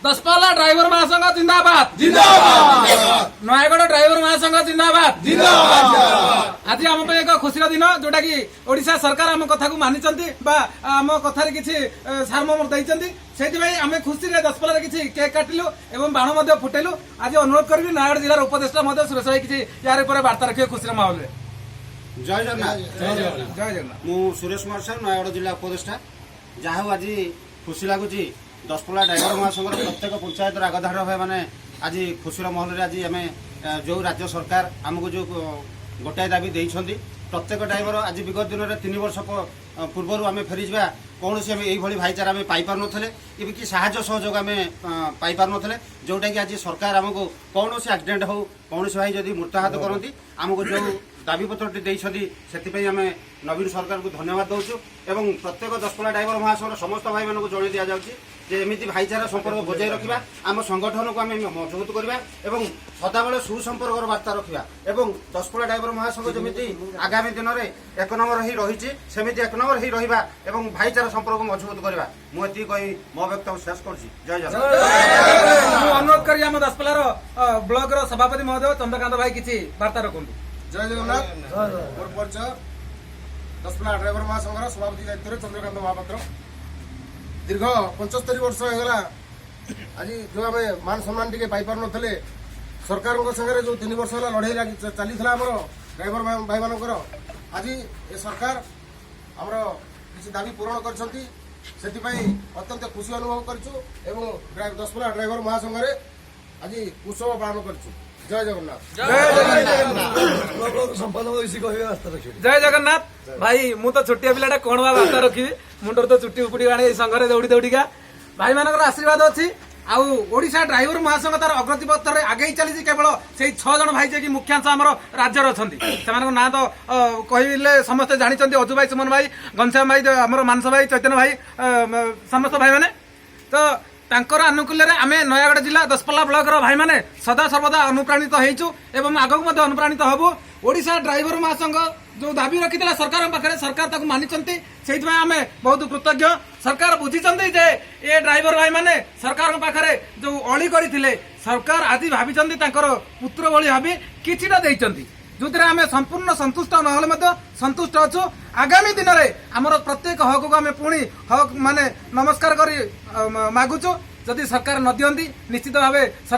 Daspalla driver महासंघ जिंदाबाद जिंदाबाद नयगढ़ ड्राइवर महासंघ जिंदाबाद जिंदाबाद आज आम एक खुशी दिन जोटा कि ओडिशा सरकार आम कथा को मानी आम कथार किसी सारमर्म देते से आम खुशी दसपल्ला किसी केक काटिलु और बाण फुटेलु। आज अनुरोध करी नयगढ़ जिलार उपदेष्टा सुरेश भाई किसी यार बार्ता रखिए खुशी माहौल में। जय जगन्नाथ जय जगन्नाथ मु सुरेश कुमार सार नयगढ़ जिला उपदेष्टा जहाँ आज खुशी लगुच दसपल्ला ड्राइवर महासंघ प्रत्येक पंचायत आगधाड़ भाई मैंने आज खुशीर महल आज आम जो राज्य सरकार आमको जो गोटाए दाबी देते प्रत्येक ड्राइवर आज विगत दिन में 3 वर्ष पूर्व आम फेरी जा कौन आम यही भाईचारा आम पाइपार नुले ये कि साहाय्य सहयोग आम पाइपार नुले जोटा कि आज सरकार आमको कौन एक्सीडेंट हो कौन भाई जब मृत्याहत करती आमको जो दाबीपत्रटी देती आम नवीन सरकार को धन्यवाद दौचु एवं प्रत्येक दसपल्ला ड्राइवर महासंघ समस्त भाई मानक जन दि जाऊँगी जे एमती भाईचारा संपर्क बजाय रखा आम संगठन को आम मजबूत करवा एवं सदाबले सुसंपर्क वार्ता रखा एवं दसपल्ला ड्राइवर महासंघ जमी आगामी दिन में 1 नंबर ही रही सेमती 1 नंबर ही रहा एवं भाईचारा संपर्क मजबूत करवा मुझे कही मो वक्तव्य शेष कर जय जगन्नाथ। अनुरोध करी आम दसपल्लार ब्लॉक सभापति महोदय चंद्रकांत भाई किसी वार्ता रखु। जय जगन्नाथ मोर परिचय दसपल्ला ड्राइवर महासंघर सभापति दायित्व चंद्रकांत महापात्र दीर्घ 75 वर्ष होगा आज जो आम मान सम्मान टी पाइपार नुले सरकार सागर जो 3 वर्ष है लड़ाई चली ड्राइवर भाई मानकर आज ये सरकार आमर किसी दाबी पूरण कर अत्यंत खुशी अनुभव कर दसपल्ला ड्राइवर महासंघ आज उत्सव पालन कर। जय जगन्नाथ जय जगन्नाथ भाई मु तो छोटिया पिलाटा कौन बा बार्ता रखी मुंडर तो चुट्टी उपड़ी आने संघरे दौड़ी दौड़िका भाई मानकर आशीर्वाद अच्छी ओडिशा ड्राइवर महासंघ तार अग्रति पथ में आगे चली केवल से 6 जन भाई जे मुख्यांश आम राज्यर अच्छा ना तो कहले समस्ते जानते अजु भाई सुमन भाई घनश्याम भाई आम मानस भाई चैतन्य भाई समस्त भाई मैंने तो तांकर आनुकूल्य आम नयगढ़ जिला दसपल्ला ब्लॉक भाई मैंने सदा सर्वदा अनुप्राणित होइचु एवं आगक अनुप्राणित हबु। ओडिशा ड्राइवर महासंघ जो दाबी रखी सरकार पाखे सरकार ताकू मानी से आम बहुत कृतज्ञ सरकार बुझी जे ये ड्राइवर भाई मैंने सरकार पाखे जो अली करते सरकार आज भावी पुत्र भली भावी किछिटा देइचंती जो आम संपूर्ण संतुष्ट ना संतुष्ट अच्छु। आगामी दिन में आमर प्रत्येक हक को आम पुणी हक माने नमस्कार कर मागुचु जदि सरकार न दियंती निश्चित भाव सरकार